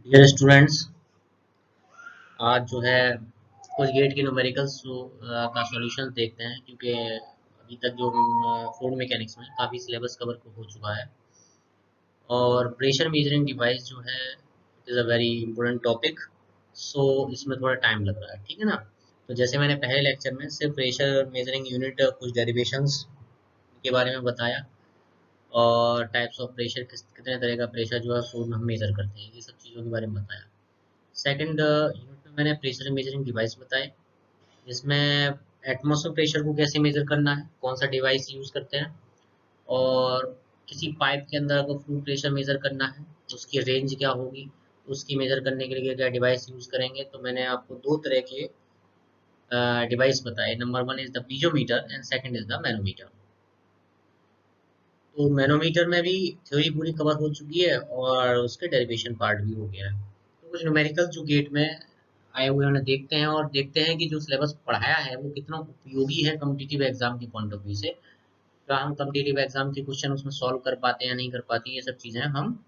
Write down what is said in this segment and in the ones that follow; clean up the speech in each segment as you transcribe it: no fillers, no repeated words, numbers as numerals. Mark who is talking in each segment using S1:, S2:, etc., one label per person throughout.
S1: Dear students, आज जो है कुछ गेट के न्यूमेरिकल्स का सॉल्यूशन देखते हैं क्योंकि अभी तक जो फ्लूइड मैकेनिक्स में काफ़ी सिलेबस कवर हो चुका है और प्रेशर मेजरिंग डिवाइस जो है it is a very important topic. So इसमें थोड़ा टाइम लग रहा है, ठीक है ना। तो जैसे मैंने पहले लेक्चर में सिर्फ प्रेशर मेजरिंग यूनिट कुछ डेरिवेशंस के बारे में बताया और टाइप्स ऑफ प्रेशर कितने तरह का प्रेशर जो है फ्लूइड में हम मेजर करते हैं, ये सब चीज़ों के बारे में बताया। सेकंड यूनिट में मैंने प्रेशर मेजरिंग डिवाइस बताए, जिसमें एटमॉस्फेयर प्रेशर को कैसे मेजर करना है, कौन सा डिवाइस यूज़ करते हैं, और किसी पाइप के अंदर अगर फ्लूइड प्रेशर मेजर करना है तो उसकी रेंज क्या होगी, उसकी मेजर करने के लिए क्या डिवाइस यूज़ करेंगे। तो मैंने आपको दो तरह के डिवाइस बताए। Number one is the piezometer and second is the manometer. तो मैनोमीटर में भी थ्योरी पूरी कवर हो चुकी है और उसके डेरिवेशन पार्ट भी हो गया है। तो कुछ न्यूमेरिकल जो गेट में आए हुए उन्हें देखते हैं और देखते हैं कि जो सिलेबस पढ़ाया है वो कितना उपयोगी है कम्पिटिटिव एग्जाम के पॉइंट ऑफ व्यू से। क्या हम कम्पिटिटिव एग्जाम के क्वेश्चन उसमें सॉल्व कर पाते हैं या नहीं कर पाते, ये सब चीज़ें हम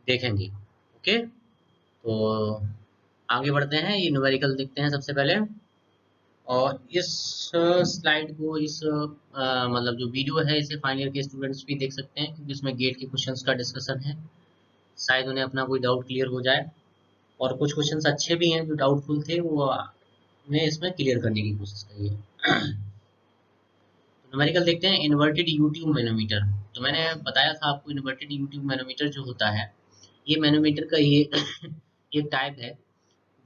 S1: देखेंगे। ओके, तो आगे बढ़ते हैं, ये न्यूमेरिकल देखते हैं सबसे पहले। और इस स्लाइड को मतलब जो वीडियो है इसे फाइनल ईयर के स्टूडेंट्स भी देख सकते हैं क्योंकि इसमें गेट के क्वेश्चंस का डिस्कशन है। शायद उन्हें अपना कोई डाउट क्लियर हो जाए और कुछ क्वेश्चंस अच्छे भी हैं जो डाउटफुल थे वो ने इसमें क्लियर करने की कोशिश करी है। तो न्यूमेरिकल देखते हैं, इन्वर्टेड यू ट्यूब मैनोमीटर। तो मैंने बताया था आपको इन्वर्टेड यू ट्यूब मैनोमीटर जो होता है, ये मैनोमीटर का ये एक टाइप है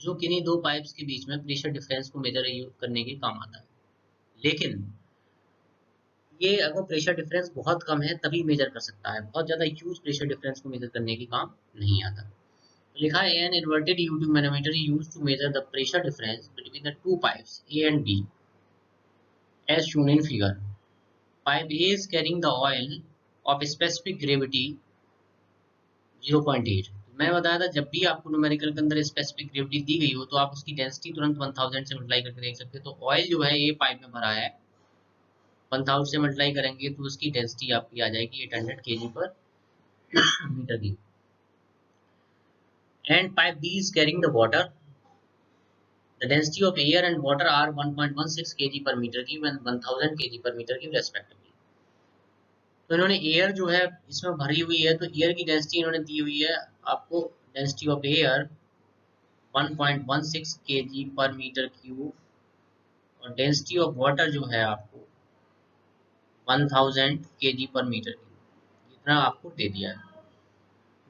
S1: जो किन्हीं दो पाइप्स के बीच में प्रेशर डिफरेंस को मेजर करने के काम आता है। लेकिन ये अगर प्रेशर डिफरेंस बहुत कम है तभी मेजर कर सकता है, बहुत ज़्यादा ह्यूज प्रेशर डिफरेंस को मेजर करने के काम नहीं आता। तो लिखा है an inverted U tube manometer used to measure the pressure difference between the two pipes A and B as shown in figure. Pipe A is carrying the oil of specific gravity 0.8। मैं बताया था जब भी आपको numerical के अंदर specific gravity दी गई हो तो आप उसकी डेंसिटी तुरंत 1000 से मल्टीप्लाई करके देख सकते हो। तो ऑयल जो है ये पाइप में भरा है, 1000 से मल्टीप्लाई करेंगे तो उसकी डेंसिटी आपकी आ जाएगी 800 kg पर मीटर की। And pipe B is carrying the water, the density of air and water are 1.16 kg पर मीटर की 1000 kg पर मीटर की रेस्पेक्टिवली। तो इन्होंने एयर जो है इसमें भरी हुई है, तो एयर की डेंसिटी इन्होंने दी हुई है आपको, डेंसिटी ऑफ एयर 1.16 kg पर मीटर क्यूब, और डेंसिटी ऑफ वाटर जो है आपको 1000 kg पर मीटर क्यूब, इतना आपको दे दिया है।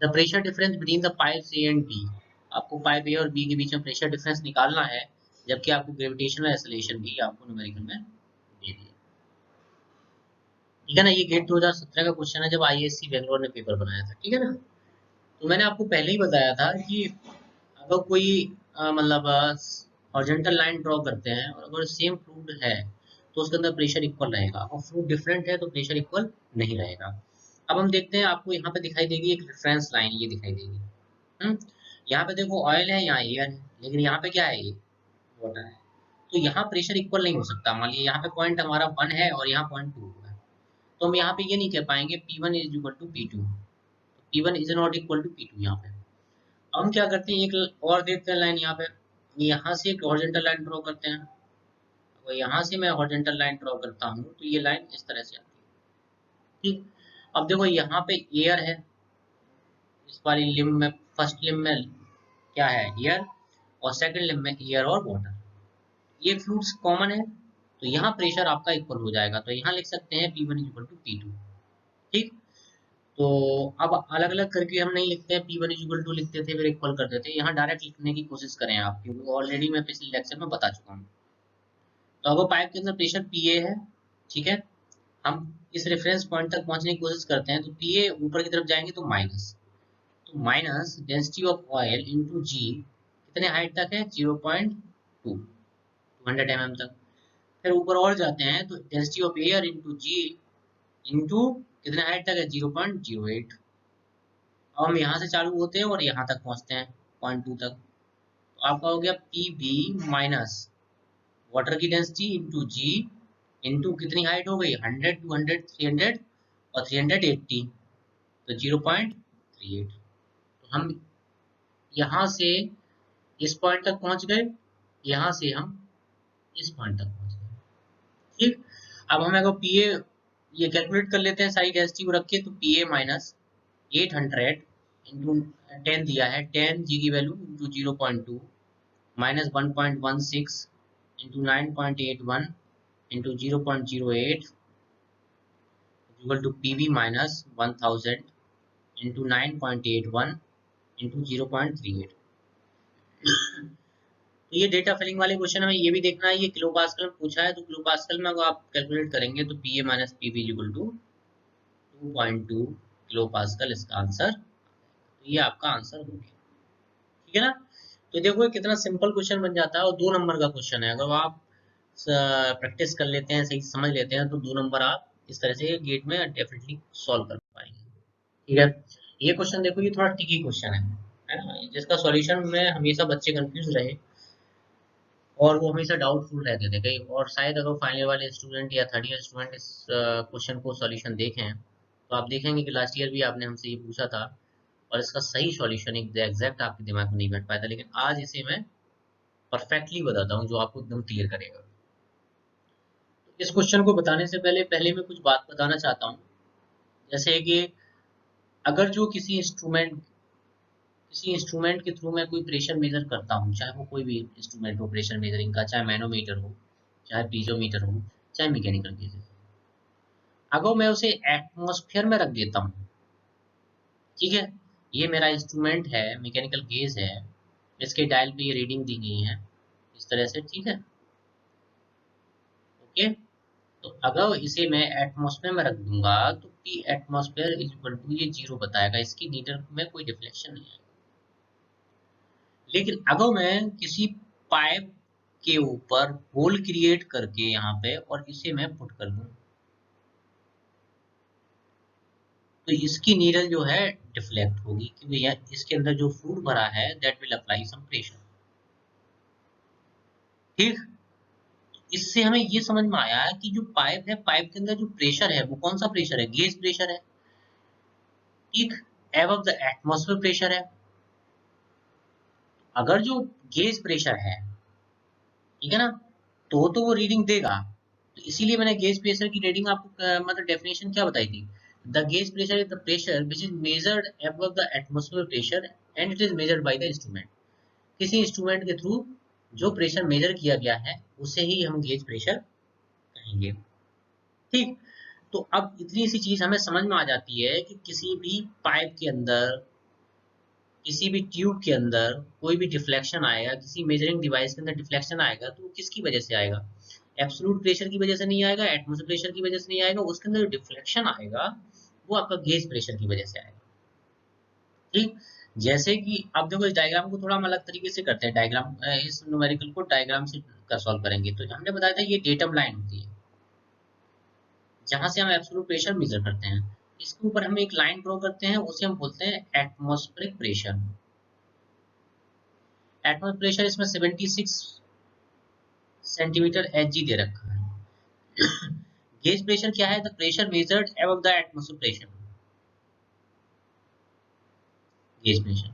S1: The pressure difference between the pipes A and B, आपको पाइप ए और बी के बीच में प्रेशर डिफरेंस निकालना है, जबकि आपको ग्रेविटेशनल एक्सेलरेशन भी आपको न्यूमेरिकल में दे दिया। ठीक है ना, ये गेट 2017 का क्वेश्चन है जब आईएससी बेंगलोर ने पेपर बनाया था, ठीक है ना। तो मैंने आपको पहले ही बताया था कि अगर कोई मतलब हॉरिजॉन्टल लाइन ड्रॉ करते हैं और अगर सेम फ्लूइड है तो उसके अंदर प्रेशर इक्वल रहेगा, और फ्लूइड डिफरेंट है तो प्रेशर इक्वल नहीं रहेगा। अब हम देखते हैं, आपको यहाँ पे दिखाई देगी एक रेफरेंस लाइन, ये दिखाई देगी। हम्म, यहाँ पे देखो ऑयल है, यहाँ एयर है, लेकिन यहाँ पे क्या है, ये वाटर है। तो यहाँ प्रेशर इक्वल नहीं हो सकता। मान लीजिए यहाँ पे पॉइंट हमारा 1 है और यहाँ पॉइंट 2 है, तो हम यहाँ पे ये नहीं कह पाएंगे P1 is equal to P2, P1 is not equal to P2 यहाँ पे। हम क्या करते हैं, एक और देखते हैं लाइन यहाँ पे, यहाँ से एक हॉरिजॉन्टल लाइन ड्रॉ करते हैं। अगर यहाँ से मैं हॉरिजॉन्टल लाइन ड्रॉ करता हूँ तो ये लाइन इस तरह से आती है, ठीक। अब देखो यहाँ पे एयर है, इस वाली लिम्ब में, फर्स्ट लिम्ब में क्या है, एयर, और सेकंड लिम्ब में एयर और वाटर, ये फ्लूइड्स कॉमन है, तो यहाँ प्रेशर आपका इक्वल हो जाएगा। तो यहाँ लिख सकते हैं P1 इक्वल टू P2, ठीक। तो अब अलग अलग करके हम नहीं लिखते हैं, P1 इक्वल टू लिखते थे फिर इक्वल कर देते हैं, यहाँ डायरेक्ट लिखने की कोशिश करें आप, क्योंकि ऑलरेडी मैं पिछले लेक्चर में बता चुका हूँ। तो अगर पाइप के अंदर प्रेशर Pa है, ठीक है, हम इस रेफरेंस पॉइंट तक पहुंचने की कोशिश करते हैं, तो Pa ऊपर की तरफ जाएंगे तो माइनस, तो minus density of oil into G, कितने हाइट तक है, 0.2, 200 mm तक। फिर ऊपर और जाते हैं तो density of air into ji into कितने हाइट तक है, 0.08। अब हम यहाँ से चालू होते हैं और यहाँ तक पहुँचते हैं 0.2 तक, तो आपका हो गया पी बी माइनस वाटर की डेंसिटी इंटू जी इंटू कितनी हाइट हो गई, 100, 200, 300 और 380, तो 0.38। तो हम यहाँ से इस पॉइंट तक पहुंच गए, यहाँ से हम इस पॉइंट तक पहुंच गए। ठीक, अब हम अगर पीए ये कैलकुलेट कर लेते हैं सारी डेंसिटी को रख के, तो पीए माइनस 800 इंटू 10 दिया है, 10 जी की value into 0.2 minus 1.16 into 9.81 into 0.08 equal to PV minus 1000 into 9.81 into 0.38। तो ये डेटा फिलिंग वाले क्वेश्चन हमें ये भी देखना है, ये किलो पास्कल में पूछा है, तो किलो पास्कल में अगर आप कैलकुलेट करेंगे तो PA minus PV equal to 2.2 kilo pascal इसका आंसर। तो ये आपका आंसर हो गया, ठीक है ना। तो देखो ये कितना सिंपल क्वेश्चन बन जाता है, और 2 नंबर का क्वेश्चन है। अगर आप प्रैक्टिस कर लेते हैं, सही समझ लेते हैं, तो 2 नंबर आप इस तरह से गेट में डेफिनेटली सॉल्व कर पाएंगे, ठीक है। ये क्वेश्चन देखो, ये थोड़ा ट्रिकी क्वेश्चन है ना, जिसका सॉल्यूशन में हमेशा बच्चे कंफ्यूज रहे और वो हमेशा डाउटफुल रहते थे कई, और शायद अगर फाइनल वाले स्टूडेंट या थर्ड ईयर स्टूडेंट इस क्वेश्चन को सॉल्यूशन देखें, तो आप देखेंगे कि लास्ट ईयर भी आपने हमसे ये पूछा था और इसका सही सॉल्यूशन एग्जैक्ट आपके दिमाग में नहीं बैठ पाया था, लेकिन आज इसे मैं परफेक्टली बताता हूँ जो आपको एकदम क्लियर करेगा। इस क्वेश्चन को बताने से पहले पहले मैं कुछ बात बताना चाहता हूँ, जैसे कि अगर जो किसी इंस्ट्रूमेंट के थ्रू मैं कोई प्रेशर मेजर करता हूँ, चाहे वो कोई भी इंस्ट्रूमेंट हो प्रेशर मेजरिंग का, चाहे मैनोमीटर हो, चाहे पीजोमीटर हो, चाहे मैकेनिकल गेज, अगर मैं उसे एटमॉस्फेयर में रख देता हूँ, ठीक है, ये मेरा इंस्ट्रूमेंट है, मैकेनिकल गेज है, इसके डायल पे ये रीडिंग दी गई है इस तरह से, ठीक है, ओके। तो अगर इसे मैं एटमॉस्फेयर में रख दूंगा तो P atmosphere is equal to ये 0 बताएगा, इसकी नीडल में कोई डिफ्लेक्शन नहीं है। लेकिन अगर मैं किसी पाइप के ऊपर होल क्रिएट करके यहाँ पे और इसे मैं पुट कर दूं, तो इसकी नीडल जो है डिफ्लेक्ट होगी, क्योंकि यह इसके अंदर जो फ्लूइड भरा है that will apply some pressure, ठीक। इससे हमें ये समझ में आया कि जो पाइप है, पाइप के अंदर जो प्रेशर है वो कौन सा प्रेशर है, गेज प्रेशर है, ठीक, एबव द एटमॉस्फेयर प्रेशर है। अगर जो गेज प्रेशर है, ठीक है ना, तो वो रीडिंग देगा। तो इसीलिए मैंने गेज प्रेशर की रीडिंग आपको मतलब डेफिनेशन क्या बताई थी, the gauge pressure is the pressure which is measured above the atmosphere pressure and it is measured by the instrument. किसी इंस्ट्रूमेंट के थ्रू जो प्रेशर मेजर किया गया है उसे ही हम गेज प्रेशर कहेंगे, ठीक। तो अब इतनी सी चीज हमें समझ में आ जाती है कि किसी भी पाइप के अंदर, किसी भी ट्यूब के अंदर कोई भी डिफ्लेक्शन आएगा, किसी मेजरिंग डिवाइस के अंदर डिफ्लेक्शन आएगा, तो वो किसकी वजह से आएगा, एब्सोल्यूट प्रेशर की वजह से नहीं आएगा, एटमॉस्फेयर प्रेशर की वजह से नहीं आएगा, उसके अंदर जो डिफ्लेक्शन आएगा वो आपका गेज प्रेशर की वजह से आएगा, ठीक। जैसे कि अब देखो इस डायग्राम को थोड़ा हम अलग तरीके से करते हैं, डायग्राम इस न्यूमेरिकल को डायग्राम से कर सॉल्व करेंगे। तो हमने बताया था ये डेटम लाइन होती है जहां से हम एब्सोल्यूट प्रेशर मेजर करते हैं, इसके ऊपर हम एक लाइन ड्रॉ करते हैं, उसे हम बोलते हैं एटमॉस्फेरिक प्रेशर। एटमॉस्फेरिक प्रेशर इसमें 76 सेंटीमीटर एच जी दे रखा है। गेज प्रेशर क्या है, the pressure measured above the atmospheric pressure, gauge pressure.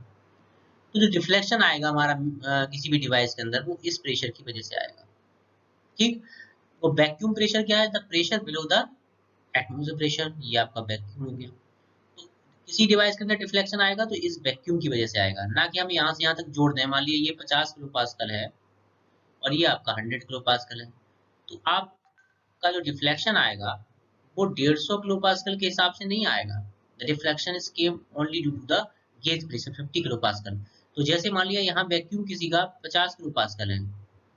S1: तो जो डिफ्लेक्शन आएगा हमारा किसी भी डिवाइस के अंदर वो इस प्रेशर की वजह से आएगा, ठीक। वो वैक्यूम प्रेशर क्या है, the pressure below the atmospheric pressure, ये आपका वैक्यूम हो गया। तो किसी डिवाइस के अंदर डिफ्लेक्शन आएगा तो इस वैक्यूम की वजह से आएगा, ना कि हम यहाँ से यहाँ तक जोड़ दें। मान लीजिए ये 50 किलो पास्कल है और ये आपका 100 किलो पास्कल है, तो आपका जो डिफ्लेक्शन आएगा वो 150 किलो पास्कल के हिसाब से नहीं आएगा। The deflection is came only due to the gauge pressure 50 kilo pascal. तो जैसे मान लिया यहाँ वैक्यूम किसी का 50 किलो पास्कल है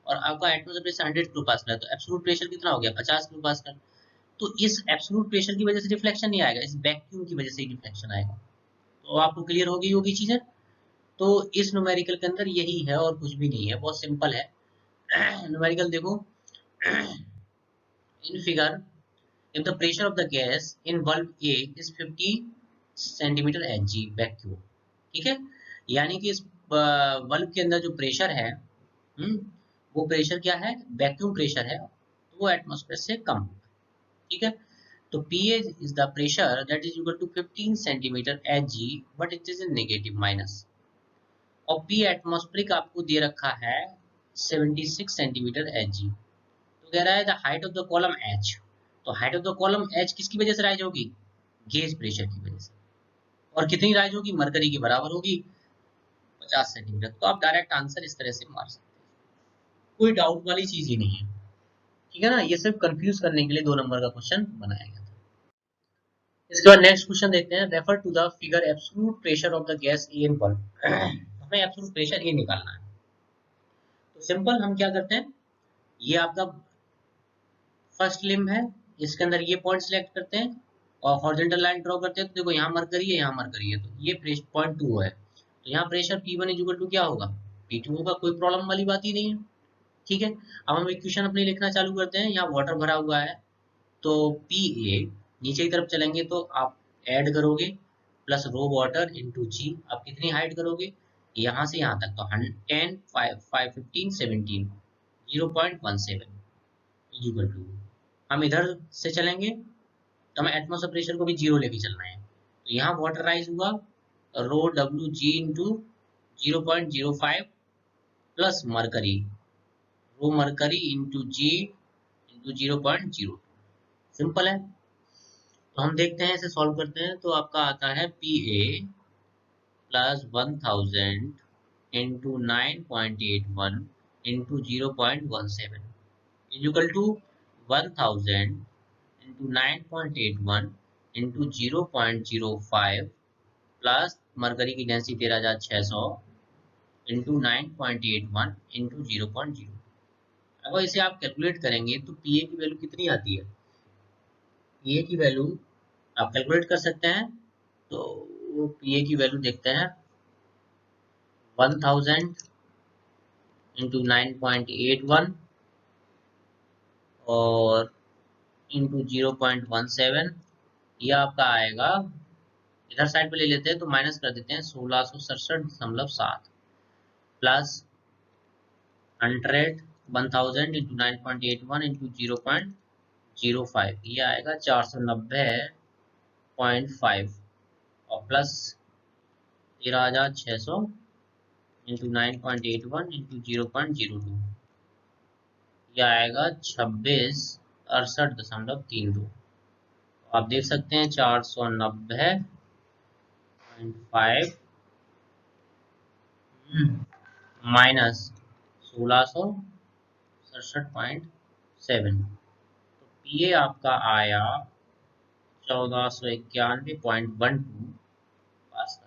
S1: और आपका एटमॉस्फेयर प्रेशर 100 किलो पास्कल है, तो एब्सोल्यूट प्रेशर कितना हो गया, 50 किलो पास्कल। तो इस एब्सोल्यूट प्रेशर की वजह से डिफ्लेक्शन नहीं आएगा, इस वैक्यूम की वजह से ही डिफ्लेक्शन आएगा। तो आपको क्लियर हो गई होगी चीजें। तो इस न्यूमेरिकल के अंदर यही है और कुछ भी नहीं है, बहुत सिंपल है। न्यूमेरिकल देखो, in figure, if the pressure of the gas in valve A is 50 centimetre Hg vacuum, ठीक है, यानी कि इस बल्ब के अंदर जो प्रेशर है, वो प्रेशर क्या है, वैक्यूम प्रेशर है, तो वो एटमॉस्फेयर से कम होगा, ठीक है। तो PA is the pressure that is equal to 15 centimetre Hg, but it is in negative minus, और पी एटमॉस्फेरिक आपको दे रखा है 76 सेंटीमीटर एच जी। तो कह रहा है the height of the column H. तो height of the column H किसकी वजह से राइज होगी? गेज प्रेशर की वजह से। और कितनी राइज होगी? मरकरी की बराबर होगी 50 सेंटीमीटर। तो आप डायरेक्ट आंसर इस तरह से मार सकते हैं, कोई डाउट वाली चीज ही नहीं है। ठीक है ना, ये सिर्फ कंफ्यूज करने के लिए 2 नंबर का क्वेश्चन बनाया गया था। इसके बाद नेक्स्ट क्वेश्चन देखते हैं। Refer to the figure absolute pressure of the gas A in bulb. हमें एब्सोल्यूट प्रेशर ए निकालना है। तो सिंपल हम क्या करते हैं, ये आपका फर्स्ट लिम्ब है, इसके अंदर ये पॉइंट सिलेक्ट करते हैं और हॉरिजॉन्टल लाइन ड्रॉ करते हैं। तो देखो यहाँ मरकरी है, यहाँ मरकरी है, तो ये पॉइंट 2 है। तो यहाँ प्रेशर P1 इक्वल टू क्या होगा? P2 होगा। कोई प्रॉब्लम वाली बात ही नहीं है। ठीक है, अब हम इक्वेशन अपनी लिखना चालू करते हैं। यहाँ वाटर भरा हुआ है, तो PA नीचे की तरफ चलेंगे तो आप ऐड करोगे प्लस रो वाटर इंटू जी। आप कितनी हाइट करोगे? यहाँ से यहाँ तक, तो 10 5 5 15 17 0.17 इक्वल टू। हम इधर से चलेंगे तो हमें एटमॉस्फेयर प्रेशर को भी 0 लेके चलना है। तो यहाँ वाटर राइज हुआ rho W G into 0.05 plus mercury, rho mercury into जी इंटू 0.02। सिंपल है। तो हम देखते हैं, इसे सॉल्व करते हैं। तो आपका आता है P A plus 1000 into 9.81 into 0.17 equal to 1000 into 9.81 into 0.05 plus mercury की डेंसिटी 13600 इंटू 9.81 इंटू 0.0। अगर इसे आप कैलकुलेट करेंगे तो पी ए की वैल्यू कितनी आती है? पी ए की वैल्यू आप कैलकुलेट कर सकते हैं। तो पी ए की वैल्यू देखते हैं, 1000 इंटू 9.81 और इंटू 0.17, यह आपका आएगा, इधर साइड पे ले लेते हैं तो माइनस कर देते हैं 1667.7 प्लस 100 1000 इंटू 9.81 इंटू 0.05, ये आएगा 490.5 और प्लस 13600 इंटू 9.81 इंटू 0.02, यह आएगा 2668.32। आप देख सकते हैं 490.5 माइनस 1667.7, तो पी ए आपका आया 1491.12 पास्कल।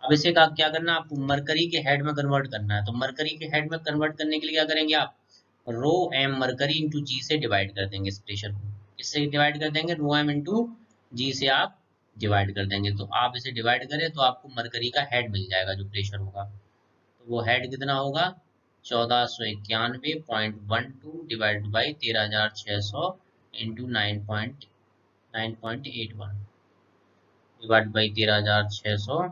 S1: अब इसे का क्या करना है आपको? मरकरी के हेड में कन्वर्ट करना है। तो मरकरी के हेड में कन्वर्ट करने के लिए क्या करेंगे आप? रो एम मरकरी इंटू जी से डिवाइड कर देंगे इस प्रेशर को। किससे डिवाइड कर देंगे? रो एम इंटू जी से आप डिवाइड कर देंगे। तो आप इसे डिवाइड करें तो आपको मरकरी का हेड मिल जाएगा जो प्रेशर होगा। तो वो हेड कितना होगा? 1491.12 divide by 13600 into 9.81 divide by 13600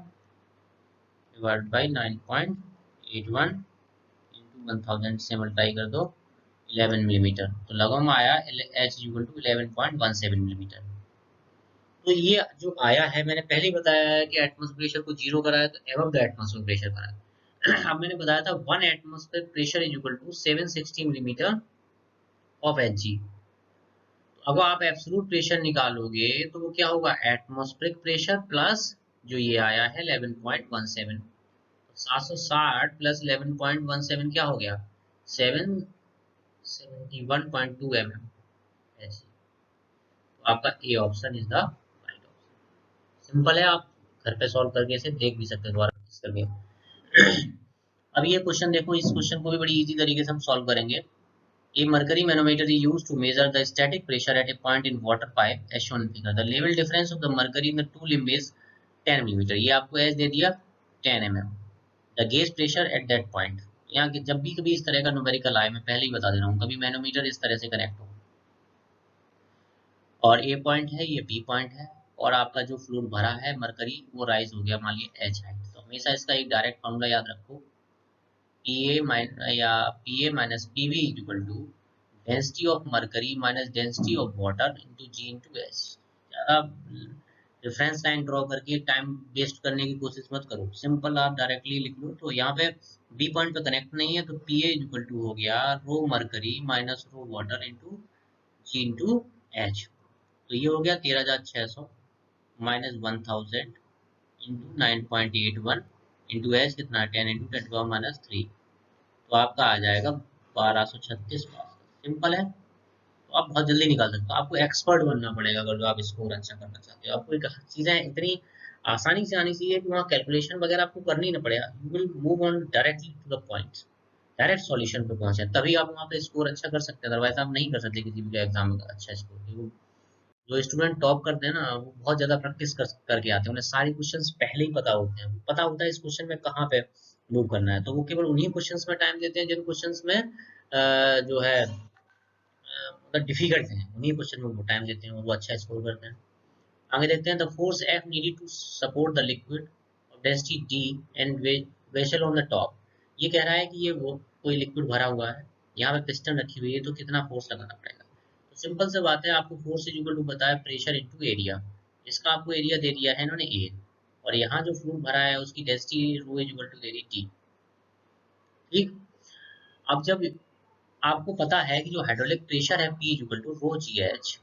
S1: divide by 9.81 into 1000 से मल्टीप्लाई कर दो 11 मिलीमीटर। तो लगभग आया एच इक्वल टू 11.17 मिलीमीटर। तो ये जो आया है, मैंने पहले ही बताया है कि एटमॉस्फेयर प्रेशर को 0 कराया तो एबव द एटमॉस्फेयर प्रेशर कराया। अब मैंने बताया था 1 atmosphere pressure is equal to 760 millimetre of H G. अगर आप एब्सोल्यूट प्रेशर निकालोगे तो वो क्या होगा? एटमॉस्फेरिक प्रेशर प्लस जो ये आया है 11.17, 760 प्लस 11.17 क्या हो गया? 771.2 mm। तो आपका A option is the right option. Simple है, आप घर पे सॉल्व करके इसे देख भी सकते हैं दोबारा करके। अब ये क्वेश्चन देखो, इस क्वेश्चन को भी बड़ी इजी तरीके से हम सॉल्व करेंगे। A mercury manometer is used to measure the static pressure at a point in water pipe as shown in figure. The level difference of the mercury in the two limb is 10 mm. ये आपको as they दिया 10 mm. The gauge pressure at that point. यहाँ जब भी कभी इस तरह का न्यूमेरिकल आए, मैं पहले ही बता दे रहा हूँ, कभी मैनोमीटर इस तरह से कनेक्ट हो और A पॉइंट है, ये B पॉइंट है और आपका जो फ्लूइड भरा है मरकरी वो राइज हो गया मान लीजिए H हाइट। तो हमेशा इसका एक डायरेक्ट फॉर्मूला याद रखो, PA minus PV equal to density of mercury minus density of water into G into H। ज़्यादा रेफरेंस लाइन ड्रॉ करके टाइम वेस्ट करने की कोशिश मत करो, सिंपल आप डायरेक्टली लिख लो। तो यहाँ पे बी पॉइंट पे कनेक्ट नहीं है, तो पी ए इक्वल टू हो गया rho mercury minus rho water into जी इंटू एच। तो ये हो गया 13,600 माइनस 1000 इंटू 9.81 इंटू एच कितना 10 इंटू 10⁻³ तो आपका आ जाएगा 1236 पास। सिंपल है, तो आप बहुत जल्दी निकाल सकते हो। आपको एक्सपर्ट बनना पड़ेगा अगर जो आप स्कोर अच्छा करना चाहते हो। आपको एक चीजें इतनी आसानी से आनी चाहिए कि वहाँ कैलकुलेशन वगैरह आपको करनी ही ना पड़ेगा। You will move on directly to the point, direct solution पे पहुंचे, तभी आप वहाँ पे स्कोर अच्छा कर सकते हैं। अदरवाइज आप नहीं कर सकते किसी भी एग्जाम में अच्छा स्कोर। जो स्टूडेंट टॉप करते हैं ना, वो बहुत ज्यादा प्रैक्टिस करके आते हैं, उन्हें सारे क्वेश्चंस पहले ही पता होते हैं, पता होता है इस क्वेश्चन में कहाँ पे मूव करना है, तो वो केवल उन्हीं क्वेश्चंस में टाइम देते हैं जिन क्वेश्चंस में जो है मतलब डिफिकल्ट है, उन्हीं क्वेश्चन में वो टाइम देते हैं और वो अच्छा स्कोर करते हैं। आगे देखते हैं, the force F needed to support the liquid of density D and vessel on the top. ये कह रहा है कि ये वो कोई लिक्विड भरा हुआ है, यहाँ पे पिस्टन रखी हुई है, तो कितना फोर्स लगाना पड़ेगा। तो सिंपल से बात है, आपको फोर्स इज इक्वल टू पता है प्रेशर इनटू एरिया। इसका आपको एरिया दे दिया है इन्होंने ए, और यहाँ जो फ्लूइड भरा है उसकी density rho is equal to दे दी टी। ठीक, अब जब आपको पता है कि जो हाइड्रोलिक प्रेशर है P is equal to rho ji h,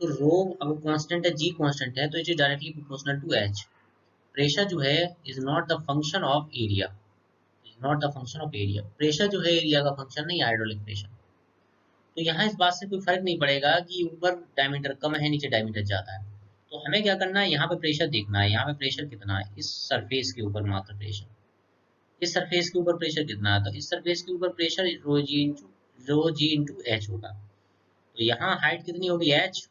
S1: तो रो अगर कांस्टेंट है, जी कांस्टेंट है, तो it is directly proportional to h. Pressure जो है is not the function of area, is not the function of area. Pressure जो है एरिया का फंक्शन नहीं, हाइड्रोलिक प्रेशर। तो यहाँ इस बात से कोई फर्क नहीं पड़ेगा कि ऊपर डायमीटर कम है नीचे डायमीटर ज्यादा है। तो हमें क्या करना है, यहाँ पे प्रेशर देखना है, यहाँ पे प्रेशर कितना है इस सरफेस के ऊपर, मात्र प्रेशर इस सरफेस के ऊपर प्रेशर कितना है, तो इस सरफेस के ऊपर pressure rho G into H होगा। तो यहाँ हाइट कितनी होगी एच,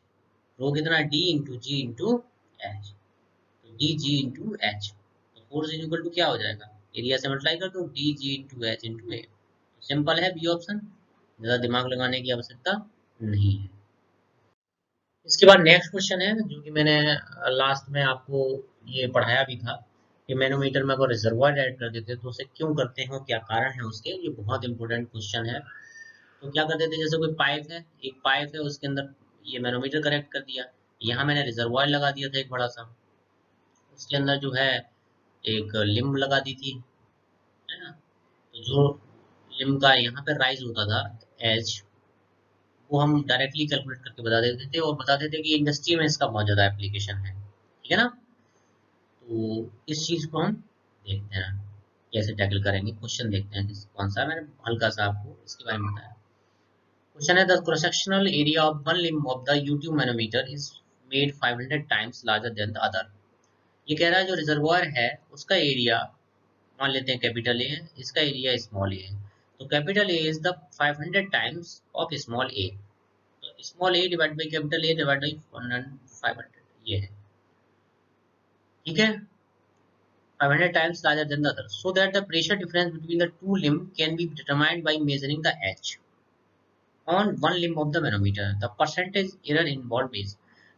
S1: रो कितना डी इंटू जी इंटू एच, तो डी जी इंटू एच। तो फोर्स इज इक्वल टू क्या हो जाएगा, एरिया से मल्टीप्लाई कर दो D G into H into A. Simple है बी ऑप्शन, ज्यादा दिमाग लगाने की आवश्यकता नहीं है। इसके बाद नेक्स्ट क्वेश्चन है जो कि मैंने लास्ट में आपको ये पढ़ाया भी था कि मैनोमीटर में अगर रिजर्वायर ऐड कर देते तो उसे क्यों करते हैं और क्या कारण है उसके। ये बहुत इंपॉर्टेंट क्वेश्चन है। तो क्या करते थे, जैसे कोई पाइप है, एक पाइप है उसके अंदर ये मैनोमीटर कनेक्ट कर दिया, यहाँ मैंने रिजर्वायर लगा दिया था एक बड़ा सा, उसके अंदर जो है एक लिम्ब लगा दी थी, है ना। तो जो लिम्ब का यहाँ पे राइज होता था एच, वो हम डायरेक्टली कैलकुलेट करके बता देते थे और बताते थे कि इंडस्ट्री में इसका बहुत ज़्यादा एप्लीकेशन है, ठीक है ना। तो इस चीज़ को हम देखते हैं कैसे टैकल करेंगे। क्वेश्चन देखते हैं कौन सा, मैंने हल्का सा आपको इसके बारे में बताया। क्वेश्चन है, the cross sectional area of one limb of the U2 manometer is made 500 times larger than the other. ये कह रहा है जो रिजर्वायर है उसका एरिया, मान लेते हैं कैपिटल ए, इसका एरिया स्मॉल ए है, तो capital A is the 500 times of small A. तो small A divide by capital A divide by 500, ये है, ठीक है, 500 times larger than the other, so that the pressure difference between the two limb can be determined by measuring the H on one limb of the manometer. The percentage error involved is,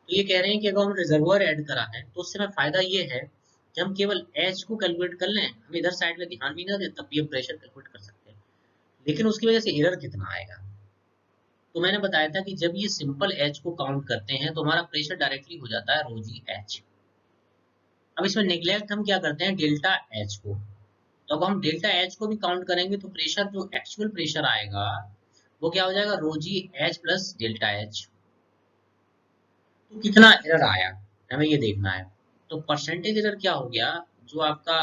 S1: तो ये कह रहे हैं कि अगर हम reservoir add करा है तो उससे हमें फायदा ये है कि हम केवल H को कैलकुलेट कर लें, हम इधर साइड में ध्यान भी ना दें, तब भी हम प्रेशर कैलकुलेट कर सकते हैं। लेकिन उसकी वजह से एरर कितना आएगा, तो मैंने बताया था कि जब ये सिंपल H को काउंट करते हैं तो हमारा प्रेशर डायरेक्टली हो जाता है रो जी एच। अब इसमें निगलेक्ट हम क्या करते हैं, डेल्टा एच को। तो अब हम डेल्टा एच को भी काउंट करेंगे तो प्रेशर जो एक्चुअल प्रेशर आएगा वो क्या हो जाएगा, रो जी एच प्लस डेल्टा एच। तो कितना एरर आया हमें ये देखना है। तो परसेंटेज एरर क्या हो गया, जो आपका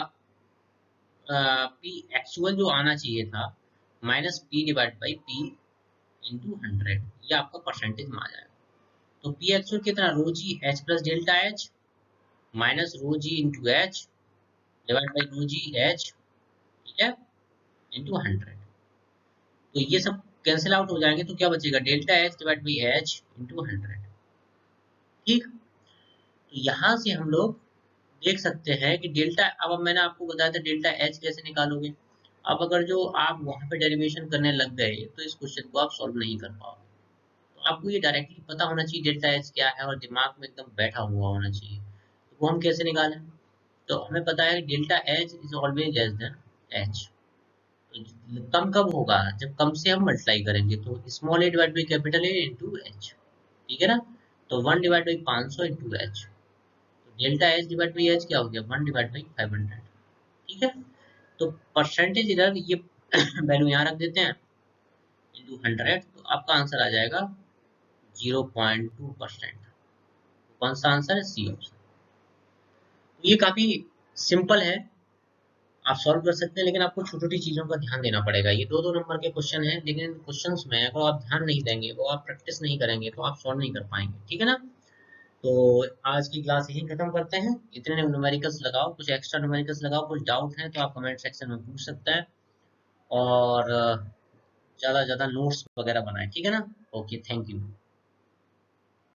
S1: पी एक्चुअल जो आना चाहिए था minus P divide by P into 100, ये आपका परसेंटेज में आ जाएगा। तो पी एक्चुअल कितना, rho ji H plus delta H minus rho G into H divide by rho ji H, ठीक है, इंटू 100। तो ये सब कैंसिल आउट हो जाएंगे, तो क्या बचेगा, delta H divide by H into 100। ठीक, तो यहाँ से हम लोग देख सकते हैं कि डेल्टा, अब मैंने आपको बताया था डेल्टा एच कैसे निकालोगे। अब अगर जो आप वहां पे डेरिवेशन करने लग गए तो इस क्वेश्चन को आप सॉल्व नहीं कर पाओगे। तो आपको ये डायरेक्टली पता होना चाहिए डेल्टा एच क्या है और दिमाग में एकदम बैठा हुआ होना चाहिए। तो वो हम कैसे निकालें, तो हमें पता है delta H is always less than H. कम कब होगा, जब कम से हम मल्टीप्लाई करेंगे, तो small A divide by capital A into H, ठीक है ना। तो 1 divide by 500 into H, delta H divide by H क्या हो गया, 1 डिवाइड बाई 500, ठीक है। तो परसेंटेज इधर ये वैल्यू यहाँ रख देते हैं इंटू 100, तो आपका आंसर आ जाएगा 0.2%। कौन सा आंसर है, सी ऑप्शन। ये काफी सिंपल है, आप सॉल्व कर सकते हैं, लेकिन आपको छोटी छोटी चीजों का ध्यान देना पड़ेगा। ये दो दो नंबर के क्वेश्चन हैं, लेकिन क्वेश्चंस में अगर आप ध्यान नहीं देंगे, वो आप प्रैक्टिस नहीं करेंगे, तो आप सॉल्व नहीं कर पाएंगे, ठीक है ना। तो आज की क्लास यहीं खत्म करते हैं। इतने न्यूमेरिकल्स लगाओ, कुछ एक्स्ट्रा न्यूमेरिकल्स लगाओ, कुछ डाउट है तो आप कमेंट सेक्शन में पूछ सकते हैं। और ज्यादा से ज्यादा नोट्स वगैरह बनाएं, ठीक है ना। Okay, thank you.